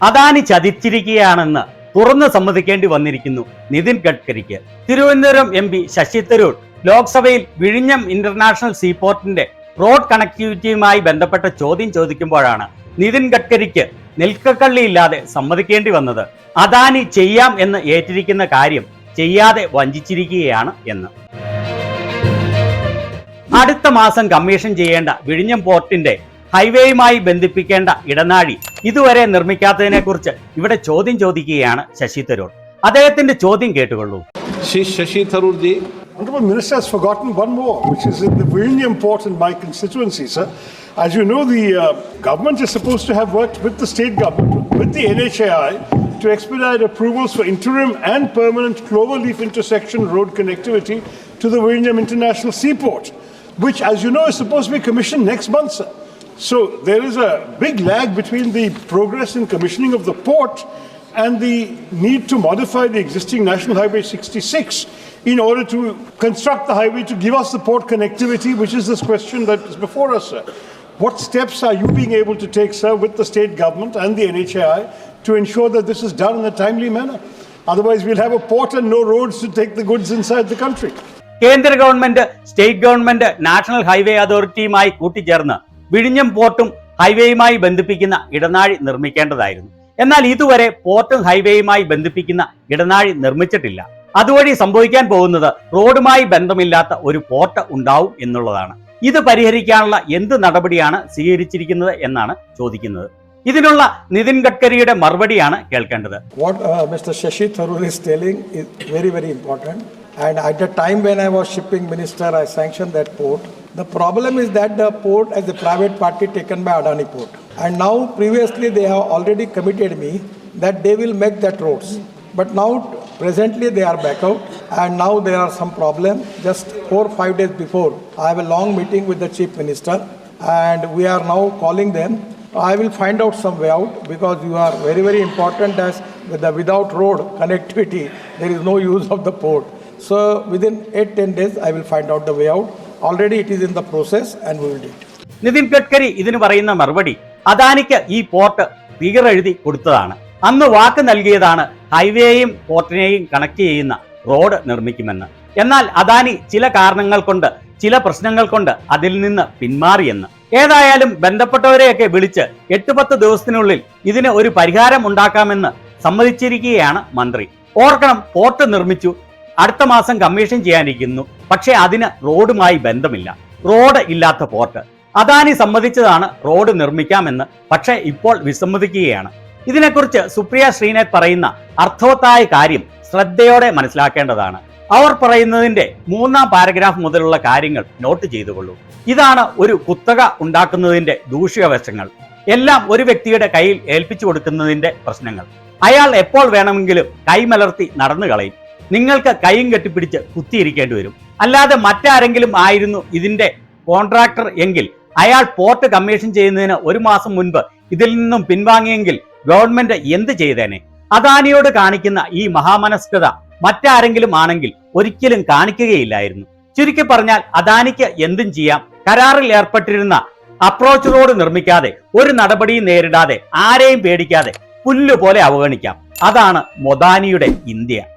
അദാനി ചതിച്ചിരിക്കുകയാണെന്ന് തുറന്നു സമ്മതിക്കേണ്ടി വന്നിരിക്കുന്നു നിതിൻ ഗഡ്കരിക്ക്. തിരുവനന്തപുരം MP ശശി തരൂർ ലോക്സഭയിൽ വിഴിഞ്ഞം ഇന്റർനാഷണൽ സീപോർട്ടിന്റെ റോഡ് കണക്ടിവിറ്റിയുമായി ബന്ധപ്പെട്ട ചോദ്യം ചോദിക്കുമ്പോഴാണ് നിതിൻ ഗഡ്കരിക്ക് നിൽക്കക്കള്ളിയില്ലാതെ സമ്മതിക്കേണ്ടി വന്നത് അദാനി ചെയ്യാം എന്ന് ഏറ്റിരിക്കുന്ന കാര്യം ചെയ്യാതെ വഞ്ചിച്ചിരിക്കുകയാണ് എന്ന്. അടുത്ത മാസം കമ്മീഷൻ ചെയ്യേണ്ട വിഴിഞ്ഞം പോർട്ടിന്റെ ഹൈവേയുമായി ബന്ധിപ്പിക്കേണ്ട ഇടനാഴി ഇതുവരെ നിർമ്മിക്കാത്തതിനെ കുറിച്ച് ഇവിടെ ചോദ്യം ചോദിക്കുകയാണ് ശശി തരൂർ. അദ്ദേഹത്തിന്റെ ചോദ്യം കേട്ടുകൊള്ളൂ. Shashi Tharoor ji, Honorable Minister has forgotten one more, which is in the Viഴിഞ്ഞം port in my constituency, sir. As you know, the government is supposed to have worked with the state government, with the NHAI, to expedite approvals for interim and permanent cloverleaf intersection road connectivity to the Viഴിഞ്ഞം International Seaport, which, as you know, is supposed to be commissioned next month, sir. So there is a big lag between the progress in commissioning of the port and the need to modify the existing National Highway 66 in order to construct the highway to give us the port connectivity, which is this question that is before us, sir. What steps are you being able to take, sir, with the state government and the NHAI to ensure that this is done in a timely manner? Otherwise, we'll have a port and no roads to take the goods inside the country. കേന്ദ്ര government, state government national highway അതോറിറ്റിയുമായി കൂട്ടിച്ചേർന്ന് വിഴിഞ്ഞം പോർട്ടും ഹൈവേയുമായി ബന്ധിപ്പിക്കുന്ന ഇടനാഴി നിർമ്മിക്കേണ്ടതായിരുന്നു. എന്നാൽ ഇതുവരെ പോർട്ടും ഹൈവേയുമായി ബന്ധിപ്പിക്കുന്ന ഇടനാഴി നിർമ്മിച്ചിട്ടില്ല. അതുവഴി സംഭവിക്കാൻ പോകുന്നത് റോഡുമായി ബന്ധമില്ലാത്ത ഒരു പോർട്ട് ഉണ്ടാവും എന്നുള്ളതാണ്. ഇത് പരിഹരിക്കാനുള്ള എന്ത് നടപടിയാണ് സ്വീകരിച്ചിരിക്കുന്നത് എന്നാണ് ചോദിക്കുന്നത്. ഇതിനുള്ള നിതിൻ ഗഡ്കരിയുടെ മറുപടിയാണ് കേൾക്കേണ്ടത്. What Mr. Shashi Tharoor is telling is very, very important. And at the time when I was shipping minister, I sanctioned that port. The problem is that the port as a private party taken by Adani Port. And now previously they have already committed me that they will make that roads. But now presently they are back out and now there are some problem. Just 4 or 5 days before, I have a long meeting with the chief minister and we are now calling them. I will find out some way out because you are very, very important as without road connectivity, there is no use of the port. So within 8-10 days, I will find out the way out. Already it is in the process and we will do it. Nitin Gadkari ഇതിന് പറയുന്ന മറുപടി അദാനിക്ക് ഈ port തീരെഴുതി കൊടുത്തതാണ്. അന്ന് വാക്ക് നൽകിയതാണ് ഹൈവേയും പോർട്ടിനെയും connect ചെയ്യുന്ന road നിർമ്മിക്കുമെന്ന്. എന്നാൽ അദാനി ചില കാരണങ്ങൾ കൊണ്ട്, ചില പ്രശ്നങ്ങൾ കൊണ്ട് അതിൽ നിന്ന് പിന്മാറിയെന്ന്. ഏതായാലും ബന്ധപ്പെട്ടവരെയൊക്കെ വിളിച്ച് 8-10 ദിവസത്തിനുള്ളിൽ ഇതിന് ഒരു പരിഹാരം ഉണ്ടാക്കാമെന്ന് സമ്മതിച്ചിരിക്കുകയാണ് മന്ത്രി. ഓർക്കണം, പോർട്ട് നിർമ്മിച്ചു, അടുത്ത മാസം കമ്മീഷൻ ചെയ്യാനിരിക്കുന്നു. പക്ഷേ അതിന് റോഡുമായി ബന്ധമില്ല. റോഡ് ഇല്ലാത്ത പോർട്ട്. അദാനി സമ്മതിച്ചതാണ് റോഡ് നിർമ്മിക്കാമെന്ന്, പക്ഷേ ഇപ്പോൾ വിസമ്മതിക്കുകയാണ്. ഇതിനെക്കുറിച്ച് സുപ്രിയ ശ്രീനാഥ് പറയുന്ന അർത്ഥവത്തായ കാര്യം ശ്രദ്ധയോടെ മനസ്സിലാക്കേണ്ടതാണ്. അവർ പറയുന്നതിന്റെ 3-ാം പാരഗ്രാഫ് മുതലുള്ള കാര്യങ്ങൾ നോട്ട് ചെയ്തുകൊള്ളൂ. ഇതാണ് ഒരു കുത്തക ഉണ്ടാക്കുന്നതിന്റെ ദൂഷ്യവശങ്ങൾ. എല്ലാം ഒരു വ്യക്തിയുടെ കയ്യിൽ ഏൽപ്പിച്ചു കൊടുക്കുന്നതിന്റെ പ്രശ്നങ്ങൾ. അയാൾ എപ്പോൾ വേണമെങ്കിലും കൈമലർത്തി നടന്നു കളയും. നിങ്ങൾക്ക് കൈയും കെട്ടിപ്പിടിച്ച് കുത്തിയിരിക്കേണ്ടി വരും. അല്ലാതെ മറ്റാരെങ്കിലും ആയിരുന്നു ഇതിന്റെ കോൺട്രാക്ടർ എങ്കിൽ അയാൾ പോർട്ട് കമ്മീഷൻ ചെയ്യുന്നതിന് 1 മാസം മുൻപ് ഇതിൽ നിന്നും പിൻവാങ്ങിയെങ്കിൽ ഗവൺമെന്റ് എന്ത് ചെയ്തേനെ? അദാനിയോട് കാണിക്കുന്ന ഈ മഹാമനസ്കത മറ്റാരെങ്കിലും ആണെങ്കിൽ ഒരിക്കലും കാണിക്കുകയില്ലായിരുന്നു. ചുരുക്കി പറഞ്ഞാൽ അദാനിക്ക് എന്തും ചെയ്യാം. കരാറിൽ ഏർപ്പെട്ടിരുന്ന അപ്രോച്ച് റോഡ് നിർമ്മിക്കാതെ, ഒരു നടപടിയും നേരിടാതെ, ആരെയും പേടിക്കാതെ പുല്ലുപോലെ അവഗണിക്കാം. അതാണ് മൊദാനിയുടെ ഇന്ത്യ.